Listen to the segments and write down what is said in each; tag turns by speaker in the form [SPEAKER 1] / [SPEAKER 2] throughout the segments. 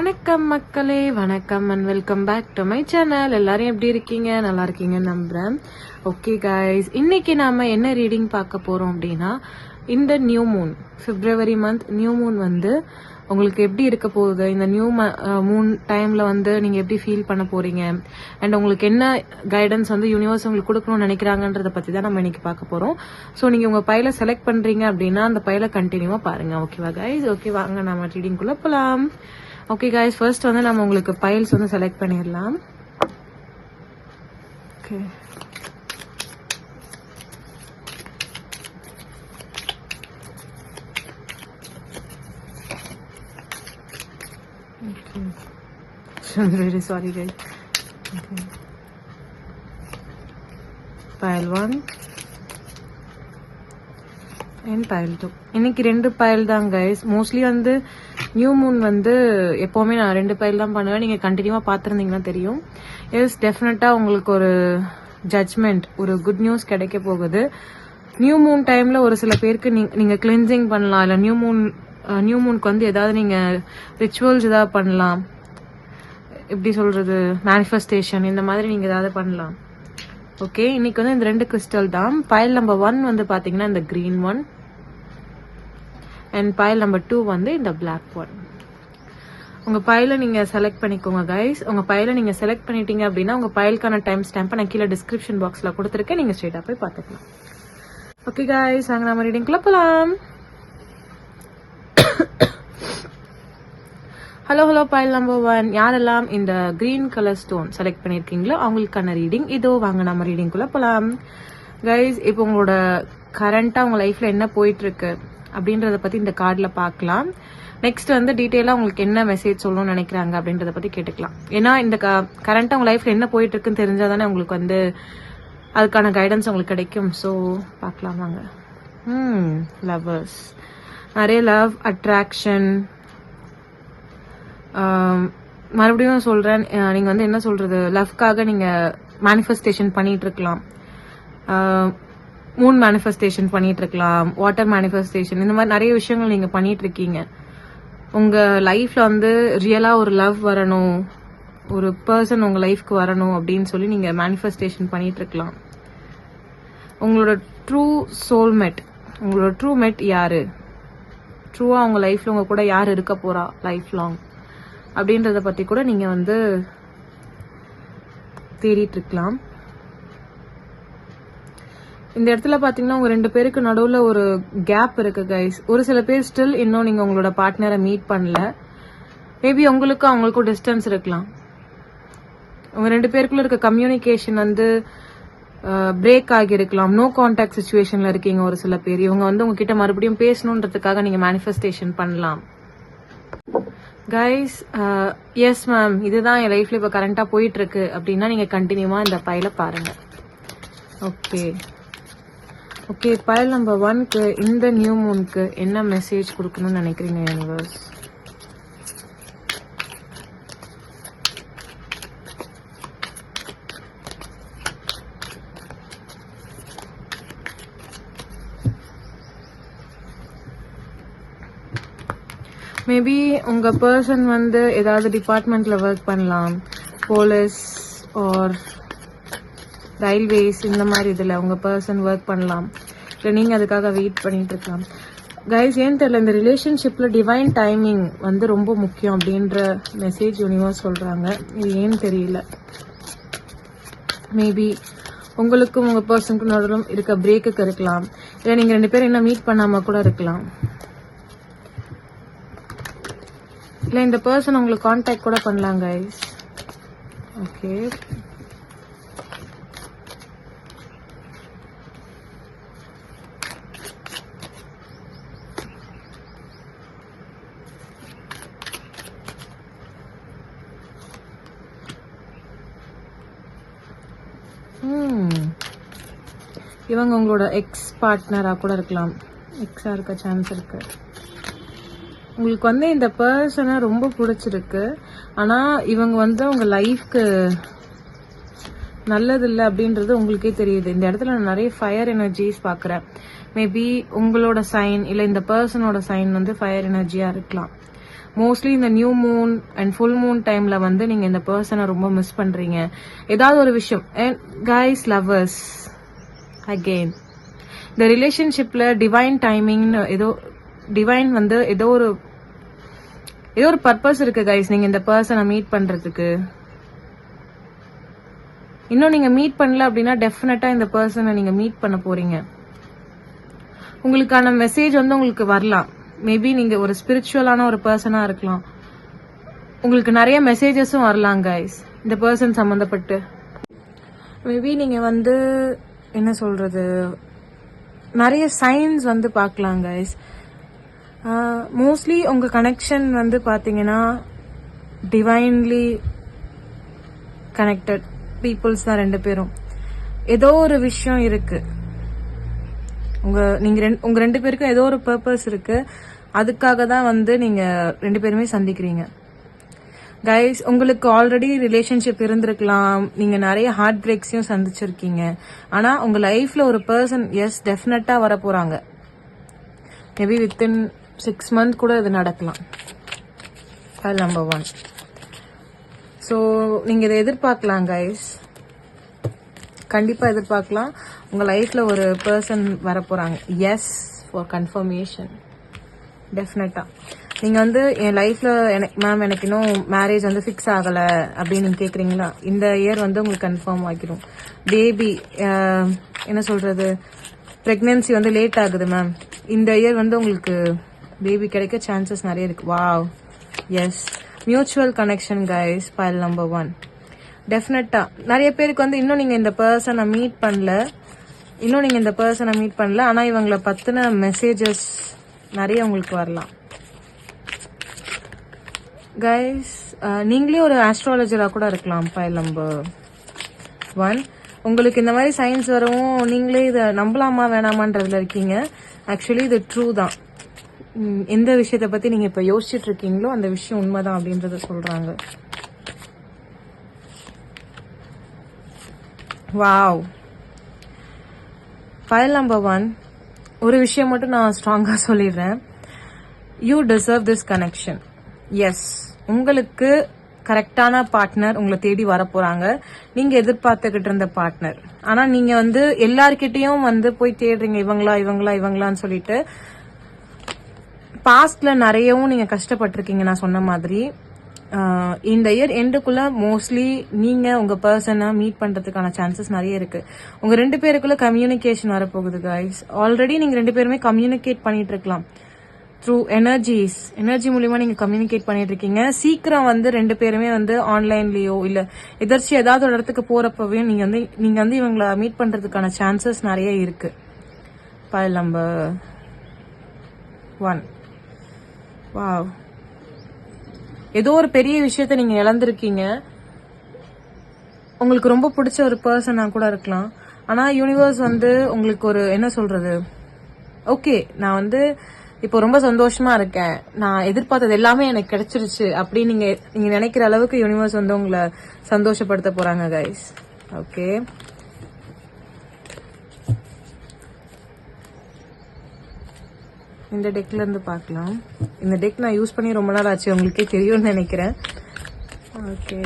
[SPEAKER 1] வணக்கம் மக்களே, வணக்கம் and welcome back to my channel. எல்லாரும் எப்படி இருக்கீங்க? நல்லா இருக்கீங்கன்னு நம்புறேன். ஓகே கைஸ், இன்னைக்கு நாம என்ன ரீடிங் பார்க்க போறோம் அப்படின்னா, இந்த நியூ மூன் பிப்ரவரி மந்த் நியூ மூன் வந்து உங்களுக்கு எப்படி இருக்க போகுது, இந்த நியூ மூன் டைம்ல வந்து நீங்க எப்படி ஃபீல் பண்ண போறீங்க அண்ட் உங்களுக்கு என்ன கைடன்ஸ் வந்து யூனிவர்ஸ் உங்களுக்கு கொடுக்கணும்னு நினைக்கிறாங்கன்றத பத்தி தான் நம்ம இன்னைக்கு பார்க்க போறோம். ஸோ நீங்க உங்க பையில செலக்ட் பண்றீங்க அப்படின்னா அந்த பையில கண்டினியூவா பாருங்க. ஓகேவா கைஸ்? ஓகே, வாங்க நம்ம ரீடிங்குள்ள போலாம். ஓகே கைஸ், ஃபர்ஸ்ட் வந்து நம்ம உங்களுக்கு பைல்ஸ் வந்து செலக்ட் பண்ணிடலாம். Okay, really sorry guys. Okay. Pile 1 and pile 2. இன்னைக்கு 2 பைல் தான் கைஸ். மோஸ்ட்லி வந்து நியூ மூன் வந்து எப்போவுமே நான் 2 பைல் தான் பண்ணுவேன். நீங்கள் கண்டினியூவாக பார்த்துருந்தீங்கன்னா தெரியும். எஸ், டெஃபினட்டாக உங்களுக்கு ஒரு ஜட்ஜ்மெண்ட், ஒரு குட் நியூஸ் கிடைக்க போகுது. நியூ மூன் டைமில் ஒரு சில பேருக்கு நீங்கள் கிளென்சிங் பண்ணலாம், இல்லை நியூ மூனுக்கு வந்து ஏதாவது நீங்கள் ரிச்சுவல்ஸ் ஏதாவது பண்ணலாம். எப்படி சொல்கிறது, மேனிஃபெஸ்டேஷன் இந்த மாதிரி நீங்கள் ஏதாவது பண்ணலாம். ஓகே, இன்னைக்கு வந்து இந்த 2 கிறிஸ்டல் தான். பைல் நம்பர் 1 வந்து பார்த்தீங்கன்னா இந்த green one and file number 2 வந்து இந்த பிளாக் ஒன். உங்க பைல நீங்க செலக்ட் பண்ணிக்கோங்க கைஸ். உங்க பைல நீங்க செலக்ட் பண்ணிட்டீங்க அப்படின்னா உங்க பைலுக்கான டைம் ஸ்டாம்பை நான் கீழே டிஸ்கிரிப்ஷன் பாக்ஸ்ல கொடுத்துருக்கேன், நீங்க ஸ்ட்ரெயிட்டா போய் பார்த்துக்கலாம். ஓகே கைஸ், வாங்க நம்ம ரீடிங்குள்ள போலாம். ஹலோ பைல் நம்பர் 1, யாரெல்லாம் இந்த கிரீன் கலர் ஸ்டோன் செலக்ட் பண்ணிருக்கீங்களோ அவங்களுக்கான ரீடிங் இதோ. வாங்க நம்ம ரீடிங்குள்ள போலாம் கைஸ். இப்போ உங்களோட கரண்டா உங்க லைஃப்ல என்ன போயிட்டு இருக்கு அப்படின்றத பத்தி இந்த கார்டுல பார்க்கலாம். நெக்ஸ்ட் வந்து டீட்டெயிலா உங்களுக்கு என்ன மெசேஜ் சொல்லணும்னு நினைக்கிறாங்க அப்படின்றத பத்தி கேட்டுக்கலாம். ஏன்னா இந்த கரண்டா உங்க லைஃப்ல என்ன போயிட்டு இருக்குன்னு தெரிஞ்சாதானே உங்களுக்கு வந்து அதுக்கான கைடன்ஸ் உங்களுக்கு கிடைக்கும். ஸோ பார்க்கலாம் வாங்க. லவ்வர்ஸ், நிறைய லவ் அட்ராக்ஷன். மறுபடியும் சொல்றேன், நீங்க வந்து என்ன சொல்றது, லவ்க்காக நீங்க மேனிஃபெஸ்டேஷன் பண்ணிட்டு இருக்கலாம், மூன் மேனிஃபெஸ்டேஷன் பண்ணிட்டு இருக்கலாம், வாட்டர் மேனிஃபெஸ்டேஷன், இந்த மாதிரி நிறைய விஷயங்கள் நீங்க பண்ணிட்டு இருக்கீங்க. உங்க லைஃப்ல வந்து ரியலா ஒரு லவ் வரணும், ஒரு பர்சன் உங்க லைஃப்க்கு வரணும் அப்படின்னு சொல்லி நீங்க மேனிஃபெஸ்டேஷன் பண்ணிட்டு இருக்கலாம். உங்களோட ட்ரூ சோல்மேட், உங்களோட ட்ரூ மேட் யாரு, ட்ரூவா உங்க லைஃப்ல உங்க கூட யார் இருக்க போறா லைஃப் லாங் அப்படின்றத பத்தி கூட நீங்க வந்து தேடிட்டு இருக்கலாம். இந்த இடத்துல பாத்தீங்கன்னா உங்க 2 பேருக்கு நடுவுல ஒரு கேப் இருக்கு கைஸ். ஒரு சில பேர் ஸ்டில் இன்னும் நீங்க உங்களோட பார்ட்னரை மீட் பண்ணல. மேபி உங்களுக்கும் அவங்களுக்கும் டிஸ்டன்ஸ் இருக்கலாம். உங்க 2 பேருக்குள்ள இருக்க கம்யூனிகேஷன் வந்து பிரேக் ஆகி இருக்கலாம். நோ கான்டாக்ட் சிச்சுவேஷன்ல இருக்கீங்க ஒரு சில பேர். இவங்க வந்து உங்ககிட்ட மறுபடியும் பேசணுன்றதுக்காக நீங்க மேனிஃபெஸ்டேஷன் பண்ணலாம் கைஸ். எஸ் மேம், இதுதான் என் லைஃப்ல இப்ப கரண்டா போயிட்டு இருக்கு அப்படின்னா நீங்க கண்டினியூவா இந்த பைல பாருங்க. ஓகே, பைல் நம்பர் 1க்கு இந்த நியூ மூனுக்கு என்ன மெசேஜ் கொடுக்கணும்னு நினைக்கிறீங்க யூனிவர்ஸ்? மேபி உங்க பர்சன் வந்து ஏதாவது டிபார்ட்மெண்ட்ல ஒர்க் பண்ணலாம், போலீஸ் ஆர் ரயில்வேஸ், இந்த மாதிரி இதுல உங்க பர்சன் ஒர்க் பண்ணலாம், இல்லை நீங்க அதுக்காக வெயிட் பண்ணிட்டு இருக்கலாம் கைஸ். ஏன் தெரியல, இந்த ரிலேஷன்ஷிப்ல டிவைன் டைமிங் வந்து ரொம்ப முக்கியம் அப்படின்ற மெசேஜ் யூனிவர்ஸ் சொல்றாங்க. இது ஏன்னு தெரியல. மேபி உங்களுக்கும் உங்க பர்சனுக்கும் நடுவில் இருக்க பிரேக்குக்கு இருக்கலாம், இல்லை நீங்க 2 பேரும் இன்னும் மீட் பண்ணாம கூட இருக்கலாம், இல்லை இந்த பர்சன் உங்களுக்கு கான்டாக்ட் கூட பண்ணலாம் கைஸ். ஓகே, இவங்க உங்களோட எக்ஸ் பார்ட்னரா கூட இருக்கலாம். எக்ஸா இருக்க சான்ஸ் இருக்கு. உங்களுக்கு வந்து இந்த பர்சனை ரொம்ப பிடிச்சிருக்கு, ஆனா இவங்க வந்து உங்க லைஃப்க்கு நல்லது இல்லை அப்படின்றது உங்களுக்கே தெரியுது. இந்த இடத்துல நான் நிறைய ஃபயர் எனர்ஜிஸ் பாக்குறேன். மேபி உங்களோட சைன் இல்லை இந்த பர்சனோட சைன் வந்து ஃபயர் எனர்ஜியா இருக்கலாம். மோஸ்ட்லி இந்த new Moon and full Moon டைம்ல வந்து நீங்க இந்த பர்சனை ரொம்ப மிஸ் பண்றீங்க. ஏதாவது ஒரு விஷயம். அண்ட் கைஸ், லவ்வர்ஸ், அகெயின் இந்த ரிலேஷன்ஷிப்ல டிவைன் டைமிங், ஏதோ டிவைன் வந்து ஏதோ ஒரு பர்பஸ் இருக்கு கைஸ். நீங்க இந்த பர்சனை மீட் பண்றதுக்கு இன்னும் நீங்க மீட் பண்ணல அப்படின்னா டெஃபினட்டா இந்த பர்சனை நீங்க மீட் பண்ண போறீங்க. உங்களுக்கான மெசேஜ் வந்து உங்களுக்கு வரலாம். மேபி நீங்க ஒரு ஸ்பிரிச்சுவலான ஒரு பர்சனா இருக்கலாம். உங்களுக்கு நிறைய மெசேஜஸும் வரலாம் கைஸ் இந்த பர்சன் சம்பந்தப்பட்டு. மேபி நீங்க வந்து என்ன சொல்றது, நிறைய சைன்ஸ் வந்து பார்க்கலாம் கைஸ். மோஸ்ட்லி உங்க கனெக்ஷன் வந்து பாத்தீங்கன்னா டிவைன்லி கனெக்டட் பீப்புள்ஸ் தான் ரெண்டு பேரும். ஏதோ ஒரு விஷயம் இருக்கு. உங்க ரெண்டு பேருக்கும் ஏதோ ஒரு பர்பஸ் இருக்கு. அதுக்காக தான் வந்து நீங்க ரெண்டு பேருமே சந்திக்கிறீங்க கைஸ். உங்களுக்கு ஆல்ரெடி ரிலேஷன்ஷிப் இருந்திருக்கலாம். நீங்க நிறைய ஹார்ட் பிரேக்ஸையும் சந்திச்சிருக்கீங்க. ஆனா உங்க லைஃப்ல ஒரு பர்சன் டெஃபினட்டா வர போறாங்க. மேபி வித்தின் 6 months கூட இது நடக்கலாம். அது நம்பர் 1. ஸோ நீங்க இதை எதிர்பார்க்கலாம் கைஸ், கண்டிப்பா எதிர்பார்க்கலாம். உங்க லைஃப்ல ஒரு பர்சன் வர போறாங்க. எஸ், ஃபார் கன்ஃபர்மேஷன், டெஃபினட்டா. நீங்க வந்து என் லைஃப்ல மேம் எனக்கு இன்னும் மேரேஜ் வந்து ஃபிக்ஸ் ஆகல அப்படின்னு நீங்க கேக்குறீங்களா, இந்த இயர் வந்து உங்களுக்கு கன்ஃபார்ம் ஆகிடும். பேபி என்ன சொல்றது, பிரெக்னன்சி வந்து லேட் ஆகுது மேம், இந்த இயர் வந்து உங்களுக்கு பேபி கிடைக்க சான்சஸ் நிறைய இருக்கு. Wow, yes, mutual connection guys, file number 1. டெஃபினட்டா நிறைய பேருக்கு வந்து இன்னும் நீங்க இந்த பர்சனை மீட் பண்ணல, ஆனா இவங்களை பத்தின மெசேஜஸ் நிறைய உங்களுக்கு வரலாம் கைஸ். நீங்களே ஒரு ஆஸ்ட்ராலஜரா கூட இருக்கலாம். File number 1. உங்களுக்கு இந்த மாதிரி சயின்ஸ் வரவும் நீங்களே இதை நம்பலாமா வேணாமான்றதுல இருக்கீங்க. ஆக்சுவலி இது ட்ரூ தான். எந்த விஷயத்தை பத்தி நீங்க இப்ப யோசிச்சுட்டு இருக்கீங்களோ அந்த விஷயம் உண்மைதான் அப்படின்றத சொல்றாங்க. Wow, file number 1. ஒரு விஷயம் மட்டும் நான் ஸ்ட்ராங்கா சொல்லிடுறேன். You deserve this connection. Yes, உங்களுக்கு கரெக்டான பார்ட்னர் உங்களை தேடி வர போறாங்க. நீங்க எதிர்பார்த்துக்கிட்டு இருந்த பார்ட்னர். ஆனா நீங்க வந்து எல்லார்கிட்டயும் வந்து போய் தேடுறீங்க, இவங்களான்னு சொல்லிட்டு. பாஸ்ட்ல நிறையவும் நீங்க கஷ்டப்பட்டிருக்கீங்க. நான் சொன்ன மாதிரி இந்த இயர் எண்டுக்குள்ள மோஸ்ட்லி நீங்க உங்க பர்சனை மீட் பண்றதுக்கான சான்சஸ் நிறைய இருக்கு. உங்க ரெண்டு பேருக்குள்ள கம்யூனிகேஷன் வரப்போகுது கைஸ். ஆல்ரெடி நீங்க ரெண்டு பேருமே கம்யூனிகேட் பண்ணிட்டு இருக்கலாம் த்ரூ எனர்ஜி மூலியமா நீங்க கம்யூனிகேட் பண்ணிட்டு இருக்கீங்க. சீக்கிரம் வந்து ரெண்டு பேருமே வந்து ஆன்லைன்லயோ இல்ல எதிர்ச்சி ஏதாவது ஒரு இடத்துக்கு போறப்பவே நீங்க வந்து இவங்களை மீட் பண்றதுக்கான சான்சஸ் நிறைய இருக்கு. File number 1. வாவ், ஏதோ ஒரு பெரிய விஷயத்த நீங்க இழந்திருக்கீங்க. உங்களுக்கு ரொம்ப பிடிச்ச ஒரு பர்சனா கூட இருக்கலாம். ஆனா யூனிவர்ஸ் வந்து உங்களுக்கு ஒரு என்ன சொல்றது, ஓகே நான் வந்து இப்போ ரொம்ப சந்தோஷமா இருக்கேன், நான் எதிர்பார்த்தது எல்லாமே எனக்கு கிடைச்சிருச்சு அப்படின்னு நீங்க நினைக்கிற அளவுக்கு யூனிவர்ஸ் வந்து உங்களை சந்தோஷப்படுத்த போறாங்க கைஸ். ஓகே, இந்த டெக்ல இருந்து பார்க்கலாம். இந்த டெக் நான் யூஸ் பண்ணி ரொம்ப நாள் ஆச்சு, உங்களுக்கே தெரியும்னு நினைக்கிறேன். ஓகே,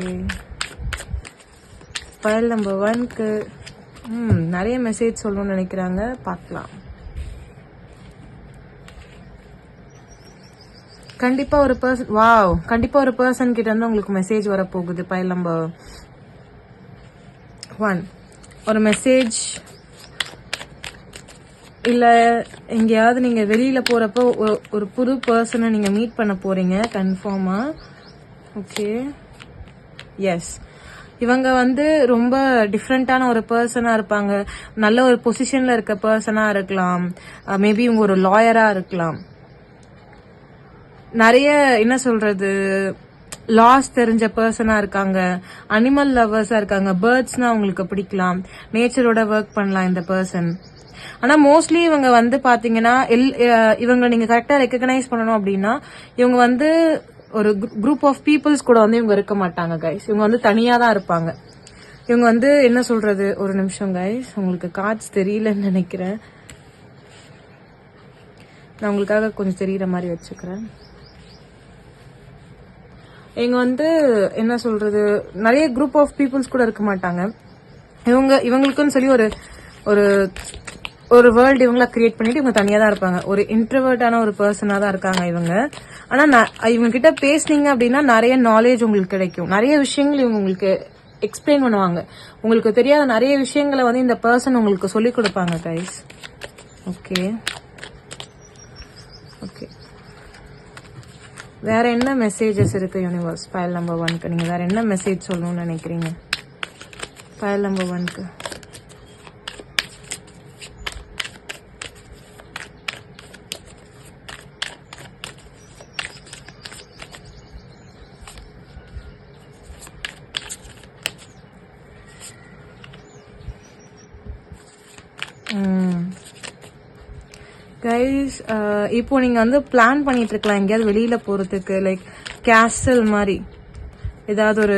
[SPEAKER 1] ஃபைல் நம்பர் 1க்கு நிறைய மெசேஜ் சொல்லணும்னு நினைக்கிறாங்க, பார்க்கலாம். கண்டிப்பா ஒரு பர்சன் கிட்ட இருந்து உங்களுக்கு மெசேஜ் வரப்போகுது. File number 1. ஒரு மெசேஜ் இல்ல எங்கேயாவது நீங்க வெளியில போறப்போ ஒரு புது பர்சனை நீங்க மீட் பண்ண போறீங்க கன்ஃபார்மா. ஓகே, எஸ், இவங்க வந்து ரொம்ப டிஃப்ரெண்டான ஒரு பர்சனா இருப்பாங்க. நல்ல ஒரு பொசிஷன்ல இருக்க பர்சனா இருக்கலாம். மேபி இவங்க ஒரு லாயரா இருக்கலாம். நிறைய என்ன சொல்றது, லாஸ் தெரிஞ்ச பர்சனா இருக்காங்க. அனிமல் லவர்ஸா இருக்காங்க. பேர்ட்ஸ்னா அவங்களுக்கு பிடிக்கலாம். நேச்சரோட ஒர்க் பண்ணலாம் இந்த பர்சன். ஆனா மோஸ்ட்லி இவங்க வந்து பாத்தீங்கன்னா இவங்க நீங்க கரெக்டா ரெக்கக்னைஸ் பண்ணணும் அப்படின்னா இவங்க வந்து ஒரு குரூப் ஆஃப் பீப்புள்ஸ் கூட வந்து இவங்க இருக்க மாட்டாங்க கைஸ். இவங்க வந்து தனியா தான் இருப்பாங்க. இவங்க வந்து என்ன சொல்றது, ஒரு நிமிஷம் கைஸ், உங்களுக்கு கார்ட்ஸ் தெரியலன்னு நினைக்கிறேன். நான் உங்களுக்காக கொஞ்சம் தெரியற மாதிரி வச்சுக்கிறேன். இவங்க வந்து என்ன சொல்றது, நிறைய குரூப் ஆஃப் பீப்புள்ஸ் கூட இருக்க மாட்டாங்க. இவங்களுக்குன்னு சொல்லி ஒரு ஒரு ஒரு வேர்ல்டு இவங்கள கிரியேட் பண்ணிட்டு இவங்க தனியா தான் இருப்பாங்க. ஒரு இன்ட்ரோவர்ட்டான ஒரு பர்சனா தான் இருக்காங்க இவங்க. ஆனா இவங்க கிட்ட பேசுனீங்க அப்படின்னா நிறைய நாலேஜ் உங்களுக்கு கிடைக்கும். நிறைய விஷயங்கள் இவங்க உங்களுக்கு எக்ஸ்பிளைன் பண்ணுவாங்க. உங்களுக்கு தெரியாத நிறைய விஷயங்களை வந்து இந்த பர்சன் உங்களுக்கு சொல்லிக் கொடுப்பாங்க கைஸ். ஓகே ஓகே, வேற என்ன மெசேஜஸ் இருக்கு யூனிவர்ஸ் ஃபைல் நம்பர் 1க்கு? நீங்க வேற என்ன மெசேஜ் சொல்லணும்னு நினைக்கிறீங்க ஃபைல் நம்பர் 1க்கு? கைஸ், இப்போ நீங்க வந்து பிளான் பண்ணிட்டு இருக்கலாம் எங்கேயாவது வெளியில போறதுக்கு, லைக் கேசல் மாதிரி ஏதாவது ஒரு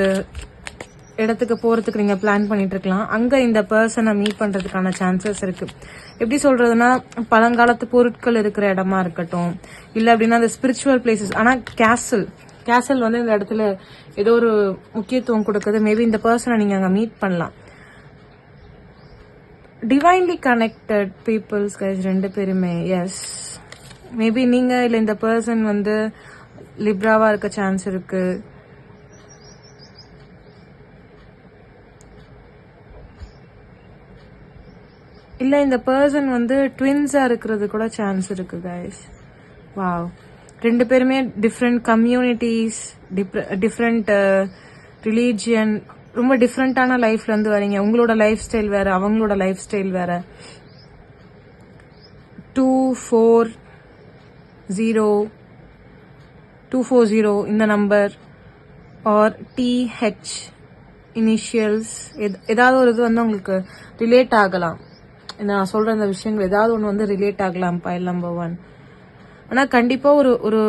[SPEAKER 1] இடத்துக்கு போறதுக்கு நீங்க பிளான் பண்ணிட்டு இருக்கலாம். அங்க இந்த பர்சனை மீட் பண்றதுக்கான சான்சஸ் இருக்கு. எப்படி சொல்றதுன்னா, பழங்காலத்து பொருட்கள் இருக்கிற இடமா இருக்கட்டும், இல்ல அப்படின்னா அந்த ஸ்பிரிச்சுவல் பிளேசஸ். ஆனா கேசல் வந்து இந்த இடத்துல ஏதோ ஒரு முக்கியத்துவம் கொடுக்குது. மேபி இந்த பர்சனை நீங்க அங்க மீட் பண்ணலாம். டிவைன்லி கனெக்டட் பீப்புள்ஸ் கைஸ், 2 பேருமே. எஸ், மேபி நீங்க இல்ல இந்த பர்சன் வந்து லிப்ராவா இருக்க சான்ஸ் இருக்கு. இல்ல இந்த பர்சன் வந்து ட்வின்ஸா இருக்கிறது கூட சான்ஸ் இருக்கு கைஸ். வாவ், 2 பேருமே டிஃப்ரெண்ட் கம்யூனிட்டிஸ், டிஃப்ரெண்ட் ரிலீஜியன், ரொம்ப டிஃப்ரெண்டான லைஃப்ல இருந்து வரீங்க. உங்களோட லைஃப் ஸ்டைல் வேற, அவங்களோட லைஃப் ஸ்டைல் வேற. 240 இந்த நம்பர் ஆர் TH இனிஷியல்ஸ், ஏதாவது ஒரு இது வந்து உங்களுக்கு ரிலேட் ஆகலாம். நான் சொல்ற இந்த விஷயங்கள் ஏதாவது ஒன்று வந்து ரிலேட் ஆகலாம் ஃபைல் நம்பர் 1. ஆனா கண்டிப்பா ஒரு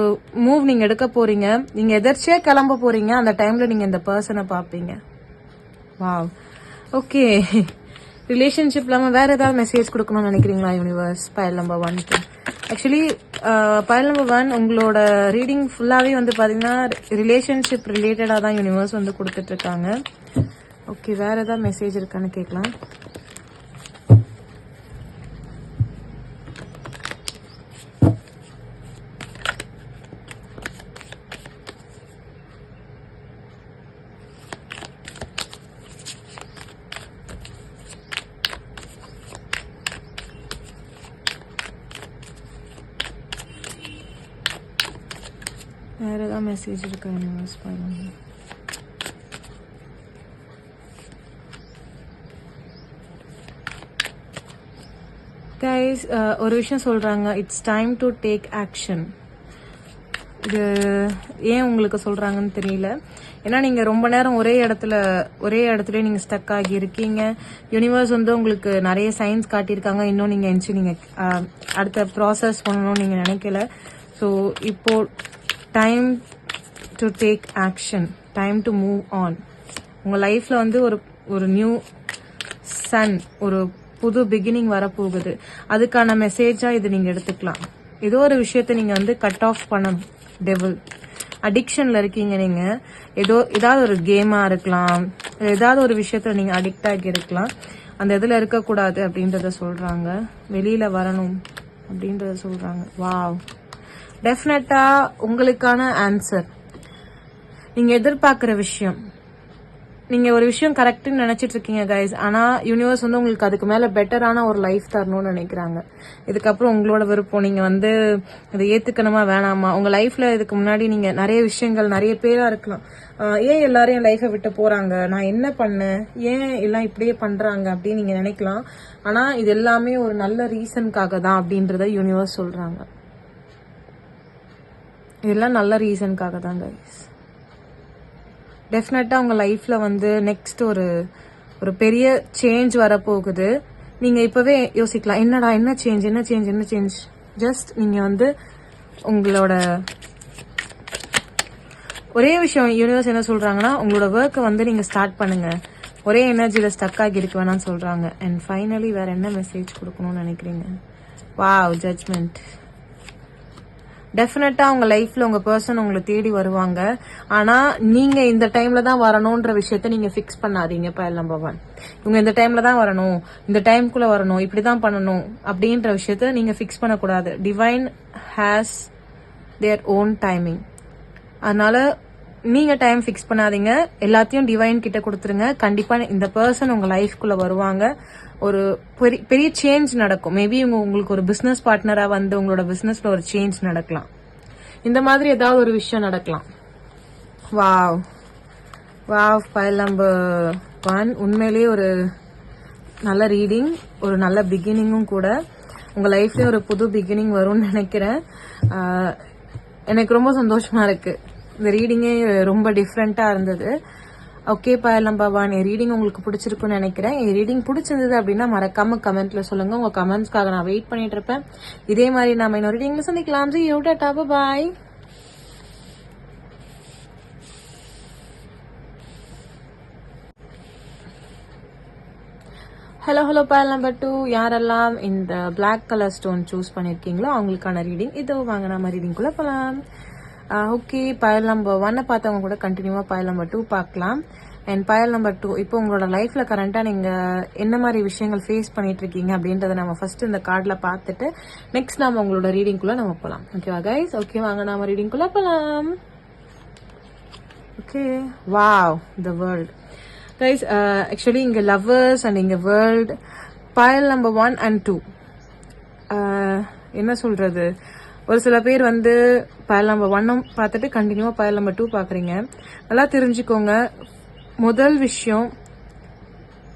[SPEAKER 1] மூவ் நீங்க எடுக்க போறீங்க. நீங்க எதர்ச்சியா கிளம்ப போறீங்க. அந்த டைம்ல நீங்க இந்த பர்சனை பாப்பீங்க. Wow, okay. ரிலேஷன்ஷிப் இல்லாம வேற ஏதாவது மெசேஜ் கொடுக்கணும்னு நினைக்கிறீங்களா யூனிவர்ஸ் ஃபைல் நம்பர் 1க்கு? ஆக்சுவலி ஃபைல் நம்பர் 1 உங்களோட ரீடிங் ஃபுல்லாவே வந்து பாத்தீங்கன்னா ரிலேஷன்ஷிப் ரிலேட்டடா தான் யூனிவர்ஸ் வந்து கொடுத்துட்டு இருக்காங்க. ஓகே, வேற ஏதாவது மெசேஜ் இருக்கான்னு கேட்கலாம். வேற ஏதாவது மெசேஜ் இருக்கா யூனிவர்ஸ் பாருங்க. கைஸ், ஒரு விஷயம் சொல்றாங்க, it's time to take action. இது ஏன் உங்களுக்கு சொல்றாங்கன்னு தெரியல. ஏன்னா நீங்க ரொம்ப நேரம் ஒரே இடத்துல நீங்க ஸ்டக் ஆகி இருக்கீங்க. யூனிவர்ஸ் வந்து உங்களுக்கு நிறைய சைன்ஸ் காட்டியிருக்காங்க. இன்னும் நீங்க நீங்க அடுத்த ப்ராசஸ் பண்ணணும்னு நீங்க நினைக்கல. ஸோ இப்போ time to take action, time to move on. உங்க லைஃப்ல வந்து ஒரு நியூ சன், ஒரு புது பிகினிங் வரப்போகுது. அதுக்கான மெசேஜா இது நீங்க எடுத்துக்கலாம். ஏதோ ஒரு விஷயத்த நீங்க வந்து கட் ஆஃப் பண்ணணும். டெவில் அடிக்ஷன்ல இருக்கீங்க நீங்க. ஏதாவது ஒரு கேமா இருக்கலாம், ஏதாவது ஒரு விஷயத்துல நீங்க அடிக்ட் ஆகி இருக்கலாம். அந்த இதுல இருக்கக்கூடாது அப்படின்றத சொல்றாங்க. வெளியில வரணும் அப்படின்றத சொல்றாங்க. வாவ், டெஃபினட்டா உங்களுக்கான ஆன்சர், நீங்க எதிர்பார்க்கிற விஷயம், நீங்க ஒரு விஷயம் கரெக்ட்னு நினைச்சிட்டு இருக்கீங்க கைஸ். ஆனா யூனிவர்ஸ் வந்து உங்களுக்கு அதுக்கு மேல பெட்டரான ஒரு லைஃப் தரணும்னு நினைக்கிறாங்க. இதுக்கப்புறம் உங்களோட விருப்பம். நீங்க வந்து இதை ஏத்துக்கணுமா வேணாமா? உங்க லைஃப்ல இதுக்கு முன்னாடி நீங்க நிறைய விஷயங்கள், நிறைய பேரா இருக்கலாம். ஏன் எல்லாரும் என் லைஃபை விட்டு போறாங்க, நான் என்ன பண்ணேன், ஏன் எல்லாம் இப்படியே பண்றாங்க அப்படின்னு நீங்க நினைக்கலாம். ஆனா இது எல்லாமே ஒரு நல்ல ரீசனுக்காக தான் அப்படின்றத யூனிவர்ஸ் சொல்றாங்க. இதெல்லாம் நல்ல ரீசனுக்காக தான் கைஸ். டெஃபினட்டா உங்க லைஃப்ல வந்து நெக்ஸ்ட் ஒரு பெரிய சேஞ்ச் வரப்போகுது. நீங்க இப்பவே யோசிக்கலாம், என்னடா என்ன சேஞ்ச். ஜஸ்ட் நீங்க வந்து உங்களோட ஒரே விஷயம் யூனிவர்ஸ் என்ன சொல்றாங்கன்னா, உங்களோட ஒர்க்கை வந்து நீங்க ஸ்டார்ட் பண்ணுங்க. ஒரே எனர்ஜியில ஸ்டக் ஆகி இருக்க வேணாம்னு சொல்றாங்க. அண்ட் ஃபைனலி வேற என்ன மெசேஜ் கொடுக்கணும்னு நினைக்கிறீங்க? Wow, judgment. டெஃபினட்டா உங்க லைஃப்ல உங்க பர்சன் உங்களை தேடி வருவாங்க. ஆனா நீங்க இந்த டைம்ல தான் வரணும்ன்ற விஷயத்த நீங்க பிக்ஸ் பண்ணாதீங்க. பயல் நம்பர் 1, இவங்க இந்த டைம்ல தான் வரணும், இந்த டைம்குள்ள வரணும், இப்படிதான் பண்ணணும் அப்படின்ற விஷயத்த நீங்க பிக்ஸ் பண்ணக்கூடாது. Divine has their own timing. அதனால நீங்க டைம் பிக்ஸ் பண்ணாதீங்க, எல்லாத்தையும் டிவைன் கிட்ட கொடுத்துருங்க. கண்டிப்பா இந்த பர்சன் உங்க லைஃப்குள்ள வருவாங்க. ஒரு பெரிய சேஞ்ச் நடக்கும். மேபி உங்களுக்கு ஒரு பிசினஸ் பார்ட்னரா வந்து உங்களோட பிசினஸ்ல ஒரு சேஞ்ச் நடக்கலாம். இந்த மாதிரி ஏதாவது ஒரு விஷயம் நடக்கலாம். வாவ் வாவ் பயல் நம்பர் 1 உண்மையிலேயே ஒரு நல்ல ரீடிங், ஒரு நல்ல பிகினிங்கும் கூட. உங்க லைஃப்லயே ஒரு புது பிகினிங் வரும்னு நினைக்கிறேன். எனக்கு ரொம்ப சந்தோஷமா இருக்கு. இந்த ரீடிங்கே ரொம்ப டிஃப்ரெண்டா இருந்தது. ஓகே பயல் நம்பர் 1, என் ரீடிங் உங்களுக்கு பிடிச்சிருக்குன்னு நினைக்கிறேன். என் ரீடிங் பிடிச்சிருந்தது அப்படின்னா மறக்காம கமெண்ட்ல சொல்லுங்க. உங்க கமெண்ட்ஸ்க்காக நான் வெயிட் பண்ணிட்டு இருப்பேன். இதே மாதிரி நாம இன்னொரு ரீடிங்ல சந்திக்கலாம். பாய். ஹலோ பயல் நம்பர் 2, யாரெல்லாம் இந்த பிளாக் கலர் ஸ்டோன் சூஸ் பண்ணிருக்கீங்களோ அவங்களுக்கான ரீடிங் இதோ. வாங்க நாம ரீடிங்குள்ள போலாம். ஓகே, பயல் நம்பர் 1 பார்த்தவங்க கூட கண்டினியூவா பயல் நம்பர் 2 பார்க்கலாம். அண்ட் பயல் நம்பர் 2, இப்போ உங்களோட லைஃப்ல கரண்டா நீங்க என்ன மாதிரி விஷயங்கள் ஃபேஸ் பண்ணிட்டு இருக்கீங்க அப்படின்றத நம்ம ஃபர்ஸ்ட் இந்த கார்ட்ல பார்த்துட்டு நெக்ஸ்ட் நாம உங்களோட ரீடிங்குள்ள நம்ம போலாம். ஓகேவா கைஸ்? ஓகே, வாங்க நாம ரீடிங்குள்ள போலாம். Okay, wow, the world. Guys, actually இங்க லவ்வர்ஸ் அண்ட் இங்க வேர்ல்ட், பயல் நம்பர் 1 and 2 என்ன சொல்றது, ஒரு சில பேர் வந்து பயல் நம்பர் 1 பார்த்துட்டு கண்டினியூவா பயல் நம்பர் 2 பாக்குறீங்க. நல்லா தெரிஞ்சுக்கோங்க. முதல் விஷயம்,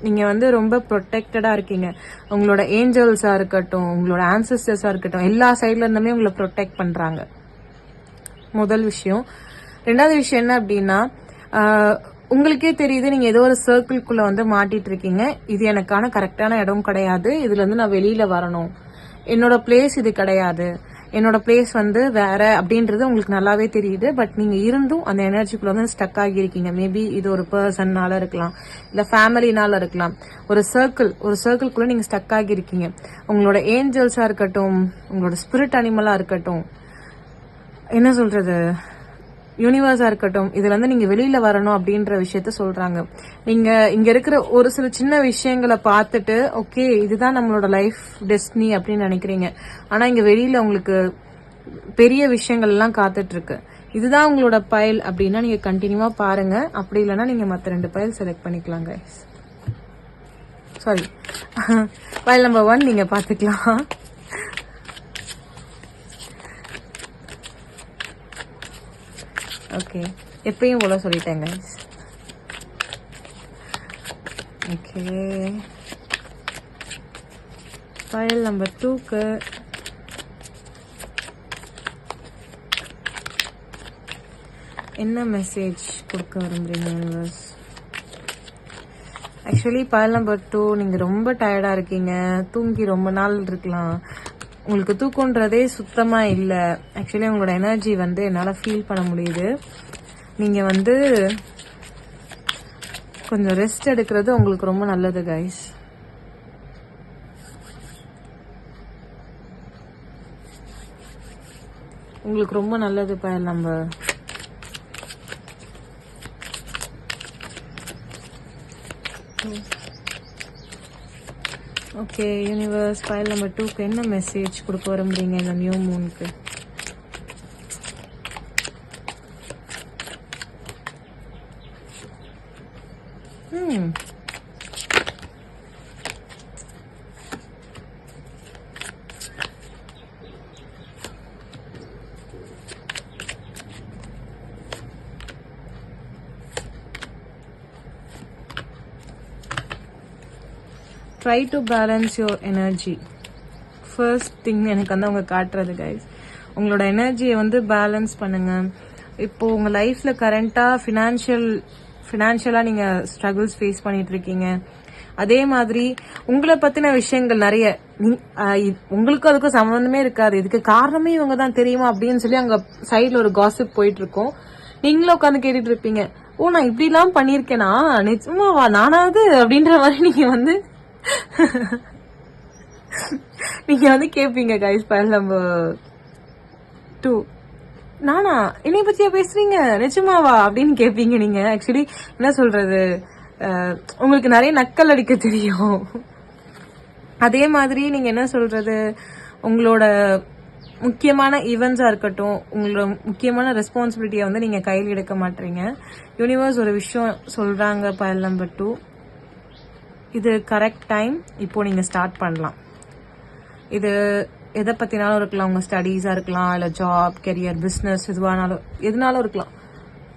[SPEAKER 1] நீங்க வந்து ரொம்ப ப்ரொடெக்டடா இருக்கீங்க. உங்களோட ஏஞ்சல்ஸா இருக்கட்டும், உங்களோட ஆன்சஸ்டர்ஸா இருக்கட்டும், எல்லா சைட்ல இருந்துமே உங்களை ப்ரொடெக்ட் பண்றாங்க. முதல் விஷயம். ரெண்டாவது விஷயம் என்ன அப்படின்னா, உங்களுக்கே தெரியுது நீங்க ஏதோ ஒரு சர்க்கிள்குள்ள வந்து மாட்டிட்டு இருக்கீங்க. இது எனக்கான கரெக்டான இடம் கிடையாது, இதுல இருந்து நான் வெளியில வரணும், என்னோட பிளேஸ் இது கிடையாது, என்னோட பிளேஸ் வந்து வேற அப்படின்றது உங்களுக்கு நல்லாவே தெரியுது. பட் நீங்க இருந்தும் அந்த எனர்ஜிக்குள்ள வந்து ஸ்டக் ஆகியிருக்கீங்க. மேபி இது ஒரு பர்சன்னால இருக்கலாம், இல்ல ஃபேமிலினால இருக்கலாம். ஒரு சர்க்கிள்குள்ள நீங்க ஸ்டக் ஆகியிருக்கீங்க. உங்களோட ஏஞ்சல்ஸா இருக்கட்டும், உங்களோட ஸ்பிரிட் அனிமலா இருக்கட்டும், என்ன சொல்றது, யூனிவர்ஸா இருக்கட்டும், இதுல இருந்து நீங்க வெளியில வரணும் அப்படின்ற விஷயத்த சொல்றாங்க. நீங்க இங்க இருக்கிற ஒரு சில சின்ன விஷயங்களை பார்த்துட்டு ஓகே இதுதான் நம்மளோட லைஃப் டெஸ்டினி அப்படின்னு நினைக்கிறீங்க. ஆனா இங்க வெளியில உங்களுக்கு பெரிய விஷயங்கள் எல்லாம் காத்துட்டு இருக்கு. இதுதான் உங்களோட பயல் அப்படின்னா நீங்க கண்டினியூவா பாருங்க. அப்படி இல்லைன்னா நீங்க மத்த 2 பயல் செலக்ட் பண்ணிக்கலாங்க. சாரி, பயல் நம்பர் 1 நீங்க பாத்துக்கலாம். ஓகே, எப்பயும் போல சொல்லிட்டேங்க. ஓகே, ஃபைல் நம்பர் 2க்கு என்ன மெசேஜ் கொடுக்க விரும்புறீங்க யூனிவர்ஸ்? ஆக்சுவலி ஃபைல் நம்பர் 2, நீங்க ரொம்ப டயர்டா இருக்கீங்க, தூங்கி ரொம்ப நாள் இருக்கலாம், உங்களுக்கு தூக்கம்ன்றதே சுத்தமா இல்ல. ஆக்சுவலி உங்களோட எனர்ஜி வந்து என்னால ஃபீல் பண்ண முடியுது. நீங்க வந்து கொஞ்சம் ரெஸ்ட் எடுக்கிறது உங்களுக்கு ரொம்ப நல்லது கைஸ். உங்களுக்கு ரொம்ப நல்லது file number. Okay universe, file number 2க்கு என்ன மெசேஜ் கொடுக்க விரும்புறீங்க இந்த நியூ மூனுக்கு? Try to balance your energy. First thing எனக்கு வந்து அவங்க காட்டுறது கைஸ், உங்களோட எனர்ஜியை வந்து பேலன்ஸ் பண்ணுங்க. இப்போ உங்க லைஃப்ல கரண்டா ஃபினான்ஷியலா நீங்க ஸ்ட்ரகிள்ஸ் ஃபேஸ் பண்ணிட்டு இருக்கீங்க. அதே மாதிரி உங்களை பத்தின விஷயங்கள் நிறைய, உங்களுக்கும் அதுக்கும் சம்பந்தமே இருக்காது, இதுக்கு காரணமே இவங்க தான் தெரியுமா அப்படின்னு சொல்லி அங்க சைட்ல ஒரு காசிப் போயிட்டு இருக்கும். நீங்களும் உட்காந்து கேட்டுட்டு இருப்பீங்க, ஓ நான் இப்படி எல்லாம் பண்ணிருக்கேனா, நிஜமாவா, நானாவது அப்படின்ற மாதிரி நீங்க வந்து கேப்பீங்க கைஸ். ஃபைல் நம்பர் 2 நானா என்னைய பத்தியா பேசுறீங்க நிஜமாவா அப்படின்னு கேட்பீங்க நீங்க. ஆக்சுவலி என்ன சொல்றது, உங்களுக்கு நிறைய நக்கல் அடிக்க தெரியும். அதே மாதிரி நீங்க என்ன சொல்றது, உங்களோட முக்கியமான ஈவெண்ட்ஸா இருக்கட்டும், உங்களோட முக்கியமான ரெஸ்பான்சிபிலிட்டியை வந்து நீங்க கையில் எடுக்க மாட்டீங்க. யூனிவர்ஸ் ஒரு விஷயம் சொல்றாங்க, பைல் நம்பர் 2, இது கரெக்ட் டைம், இப்போ நீங்க ஸ்டார்ட் பண்ணலாம். இது எதை பத்தினாலும் இருக்கலாம், உங்க ஸ்டடீஸா இருக்கலாம், இல்ல ஜாப், கெரியர், பிசினஸ், எதுனாலும் இருக்கலாம்.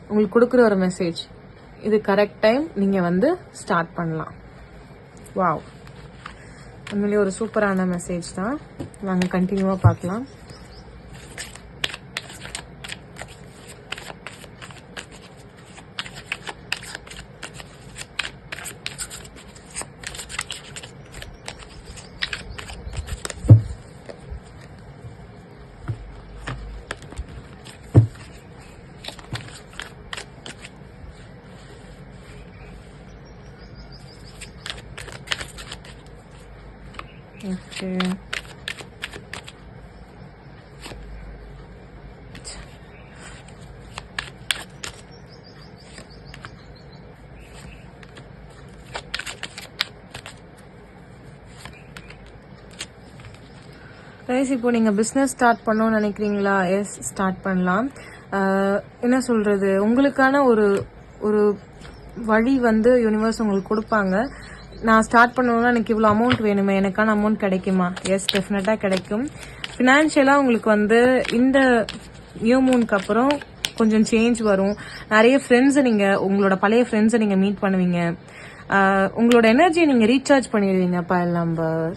[SPEAKER 1] உங்களுக்கு கொடுக்குற ஒரு மெசேஜ், இது கரெக்ட் டைம், நீங்க வந்து ஸ்டார்ட் பண்ணலாம். வாவ், உண்மையிலேயே ஒரு சூப்பரான மெசேஜ் தான். நாங்க கண்டினியூவா பார்க்கலாம். ஓகே, கைஸ் இப்போ நீங்க பிசினஸ் ஸ்டார்ட் பண்ணணும்னு நினைக்கிறீங்களா? எஸ், ஸ்டார்ட் பண்ணலாம். என்ன சொல்றது, உங்களுக்கான ஒரு ஒரு வழி வந்து யூனிவர்ஸ் உங்களுக்கு கொடுப்பாங்க. நான் ஸ்டார்ட் பண்ணணும்னா எனக்கு இவ்வளோ அமௌண்ட் வேணுமே, எனக்கான அமௌண்ட் கிடைக்குமா? எஸ், டெஃபினட்டா கிடைக்கும். ஃபினான்ஷியலா உங்களுக்கு வந்து இந்த நியூ மூனுக்கு அப்புறம் கொஞ்சம் சேஞ்ச் வரும். நிறைய ஃப்ரெண்ட்ஸை நீங்க, உங்களோட பழைய ஃப்ரெண்ட்ஸை நீங்க மீட் பண்ணுவீங்க. உங்களோட எனர்ஜியை நீங்க ரீசார்ஜ் பண்ணிடுவீங்க. பைல் நம்பர்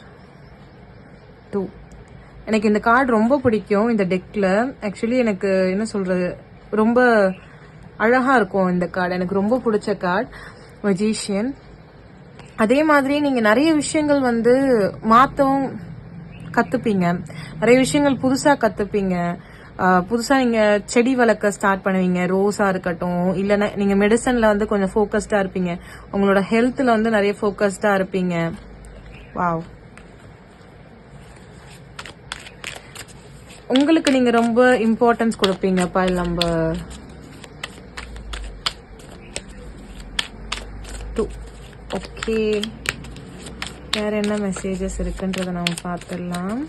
[SPEAKER 1] 2, எனக்கு இந்த கார்டு ரொம்ப பிடிக்கும் இந்த டெக்ல. ஆக்சுவலி எனக்கு என்ன சொல்றது, ரொம்ப அழகா இருக்கும் இந்த கார்டு, எனக்கு ரொம்ப பிடிச்ச கார்டு, மஜீஷியன். அதே மாதிரி நீங்க நிறைய விஷயங்கள் வந்து மாத்தவும் கத்துப்பீங்க, நிறைய விஷயங்கள் புதுசா கத்துப்பீங்க. புதுசா நீங்க செடி வளர்க்க ஸ்டார்ட் பண்ணுவீங்க, ரோஸா இருக்கட்டும், இல்லைன்னா நீங்க மெடிசன்ல வந்து கொஞ்சம் ஃபோக்கஸ்டா இருப்பீங்க, உங்களோட ஹெல்த்ல வந்து நிறைய ஃபோக்கஸ்டா இருப்பீங்க. வாவ், உங்களுக்கு நீங்க ரொம்ப இம்பார்ட்டன்ஸ் கொடுப்பீங்க. File number 2. ஓகே, வேற என்ன மெசேஜஸ் இருக்குன்றத நாம பார்த்துடலாம்.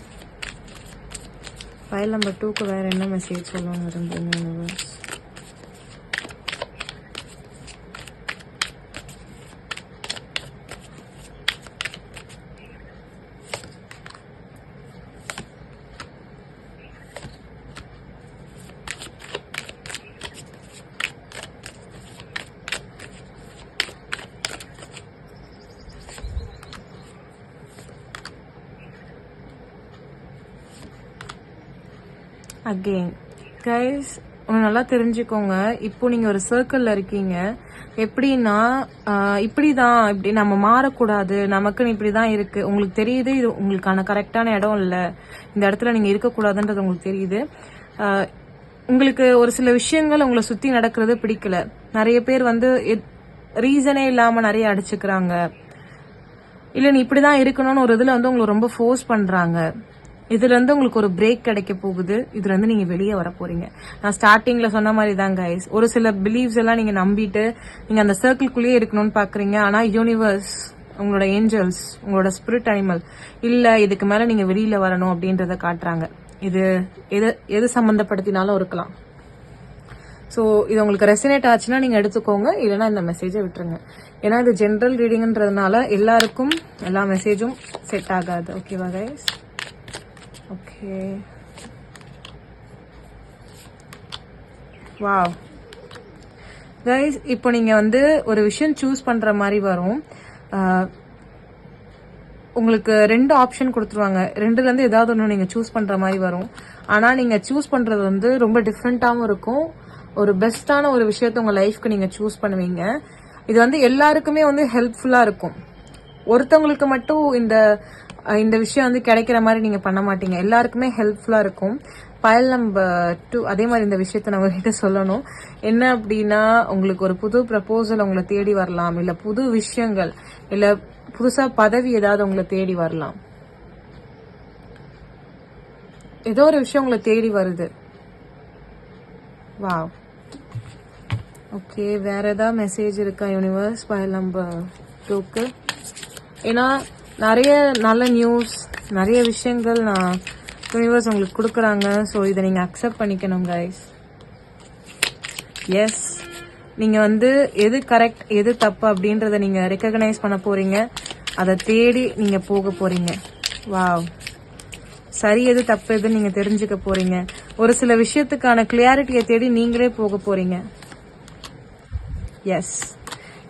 [SPEAKER 1] பைல் நம்பர் 2க்கு வேற என்ன மெசேஜ் சொல்லணும் விரும்புறீங்க யூனிவர்ஸ்? அகெயின் கைஸ், நல்லா தெரிஞ்சுக்கோங்க. இப்போ நீங்க ஒரு சர்க்கிள்ல இருக்கீங்க. எப்படின்னா, இப்படிதான், இப்படி நம்ம மாறக்கூடாது, நமக்குன்னு இப்படிதான் இருக்கு, உங்களுக்கு தெரியுது. இது உங்களுக்கான கரெக்டான இடம் இல்ல, இந்த இடத்துல நீங்க இருக்கக்கூடாதுன்றது உங்களுக்கு தெரியுது. உங்களுக்கு ஒரு சில விஷயங்கள் உங்களை சுத்தி நடக்கிறது பிடிக்கல. நிறைய பேர் வந்து ரீசனே இல்லாம நிறைய அடிச்சுக்கிறாங்க, இல்ல நீ இப்படிதான் இருக்கணும்னு ஒரு இதுல வந்து உங்களை ரொம்ப ஃபோர்ஸ் பண்றாங்க. இதுல இருந்து உங்களுக்கு ஒரு பிரேக் கிடைக்க போகுது. இதுல இருந்து நீங்க வெளியே வர போறீங்க. நான் ஸ்டார்டிங்ல சொன்ன மாதிரி தான் கைஸ், ஒரு சில பிலீவ்ஸ் எல்லாம் நீங்க நம்பிட்டு நீங்க அந்த சர்க்கிள்குள்ளேயே இருக்கணும்னு பாக்குறீங்க. ஆனா யூனிவர்ஸ், உங்களோட ஏஞ்சல்ஸ், உங்களோட ஸ்பிரிட் அனிமல் இல்ல, இதுக்கு மேல நீங்க வெளியில வரணும் அப்படின்றத காட்டுறாங்க. இது எது சம்பந்தப்படுத்தினாலும் இருக்கலாம். ஸோ இது உங்களுக்கு ரெசினேட் ஆச்சுன்னா நீங்க எடுத்துக்கோங்க, இல்லைன்னா இந்த மெசேஜை விட்டுருங்க. ஏன்னா இது ஜென்ரல் ரீடிங்ன்றதுனால எல்லாருக்கும் எல்லா மெசேஜும் செட் ஆகாது. ஓகேவா கைஸ்? ஓகே, வாவ் கைஸ், இப்போ நீங்க வந்து ஒரு விஷயம் சூஸ் பண்ற மாதிரி வரும். உங்களுக்கு 2 ஆப்ஷன் கொடுத்துருவாங்க. 2ல இருந்து ஏதாவது ஒன்று நீங்க சூஸ் பண்ற மாதிரி வரும். ஆனா நீங்க சூஸ் பண்றது வந்து ரொம்ப டிஃப்ரெண்டாவும் இருக்கும். ஒரு பெஸ்டான ஒரு விஷயத்த உங்க லைஃப்க்கு நீங்க சூஸ் பண்ணுவீங்க. இது வந்து எல்லாருக்குமே வந்து ஹெல்ப்ஃபுல்லா இருக்கும். ஒருத்தவங்களுக்கு மட்டும் இந்த விஷயம் வந்து கிடைக்கிற மாதிரி நீங்க பண்ண மாட்டீங்க, எல்லாருக்குமே ஹெல்ப்ஃபுல்லா இருக்கும். பைல் நம்பர் 2, அதே மாதிரி இந்த விஷயத்த நான் உங்ககிட்ட சொல்லணும். என்ன அப்படின்னா, உங்களுக்கு ஒரு புது ப்ரப்போசல் உங்களை தேடி வரலாம், இல்ல புது விஷயங்கள், இல்ல புதுசா பதவி ஏதாவது உங்களை தேடி வரலாம். ஏதோ ஒரு விஷயம் உங்களை தேடி வருது. வாவ். ஓகே, வேற ஏதாவது மெசேஜ் இருக்கா யூனிவர்ஸ் ஃபைல் நம்பர் 2க்கு? ஏன்னா நிறைய நல்ல நியூஸ், நிறைய விஷயங்கள் நான் யூனிவர்ஸ் உங்களுக்கு கொடுக்குறாங்க. ஸோ இதை நீங்கள் அக்செப்ட் பண்ணிக்கணும் கைஸ். எஸ், நீங்கள் வந்து எது கரெக்ட் எது தப்பு அப்படின்றத நீங்கள் ரெக்கக்னைஸ் பண்ண போகிறீங்க. அதை தேடி நீங்கள் போக போகிறீங்க. வாவ். சரி எது தப்பு எதுன்னு நீங்கள் தெரிஞ்சுக்க போகிறீங்க. ஒரு சில விஷயத்துக்கான கிளியாரிட்டியை தேடி நீங்களே போக போகிறீங்க. எஸ்,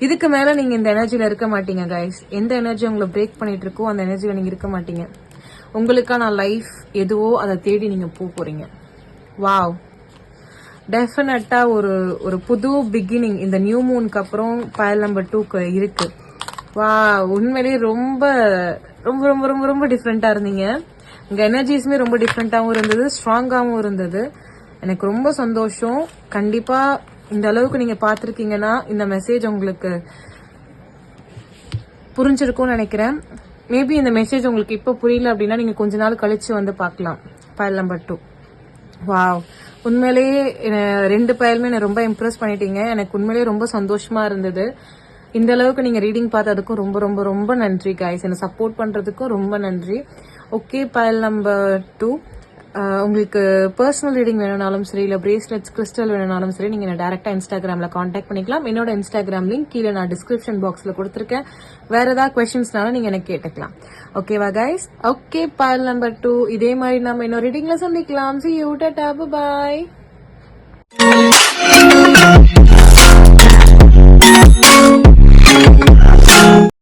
[SPEAKER 1] இதுக்கு மேலே நீங்கள் இந்த எனர்ஜியில் இருக்க மாட்டீங்க கைஸ். எந்த எனர்ஜி உங்களை பிரேக் பண்ணிட்டு இருக்கோ அந்த எனர்ஜியில் நீங்கள் இருக்க மாட்டீங்க. உங்களுக்கான லைஃப் எதுவோ அதை தேடி நீங்கள் போக போகிறீங்க. வாவ். டெஃபினட்டா ஒரு புது பிகினிங் இந்த நியூ மூனுக்கு அப்புறம் ஃபைல் நம்பர் 2க்கு இருக்கு. வா, உண்மையிலேயே ரொம்ப ரொம்ப ரொம்ப ரொம்ப ரொம்ப டிஃப்ரெண்டா இருந்தீங்க. உங்க எனர்ஜிஸுமே ரொம்ப டிஃப்ரெண்டாவும் இருந்தது, ஸ்ட்ராங்காவும் இருந்தது. எனக்கு ரொம்ப சந்தோஷம். கண்டிப்பா இந்த அளவுக்கு நீங்க பாத்திருக்கீங்கன்னா இந்த மெசேஜ் உங்களுக்கு புரிஞ்சிருக்கும்னு நினைக்கிறேன். மேபி இந்த மெசேஜ் உங்களுக்கு இப்போ புரியல அப்படின்னா நீங்க கொஞ்ச நாள் கழிச்சு வந்து பார்க்கலாம். File number 2. வாவ், உண்மையிலேயே 2 பயலுமே என்ன ரொம்ப இம்ப்ரெஸ் பண்ணிட்டீங்க. எனக்கு உண்மையிலேயே ரொம்ப சந்தோஷமா இருந்தது. இந்த அளவுக்கு நீங்க ரீடிங் பார்த்ததுக்கும் ரொம்ப ரொம்ப ரொம்ப நன்றி கைஸ். என்ன சப்போர்ட் பண்றதுக்கும் ரொம்ப நன்றி. ஓகே, பயல் நம்பர் 2, உங்களுக்கு பர்சனல் ரீடிங் வேணும்னாலும் சரி, இல்லை பிரேஸ்லெட்ஸ் கிறிஸ்டல் வேணும்னாலும் சரி, நீங்க என்ன டைரக்டா இன்ஸ்டாகிராம்ல காண்டாக்ட் பண்ணிக்கலாம். என்னோட இன்ஸ்டாகிராம் லிங்க் கீழே நான் டிஸ்கிரிப்ஷன் பாக்ஸ்ல கொடுத்துருக்கேன். வேற ஏதாவது கொஸ்டின்ஸ்னாலும் நீங்க எனக்கு கேட்டுக்கலாம். ஓகேவா கைஸ்? ஓகே, பயல் நம்பர் 2 இதே மாதிரி நம்ம இன்னொரு ரீடிங்ல சந்திக்கலாம். See you, tata, bye bye.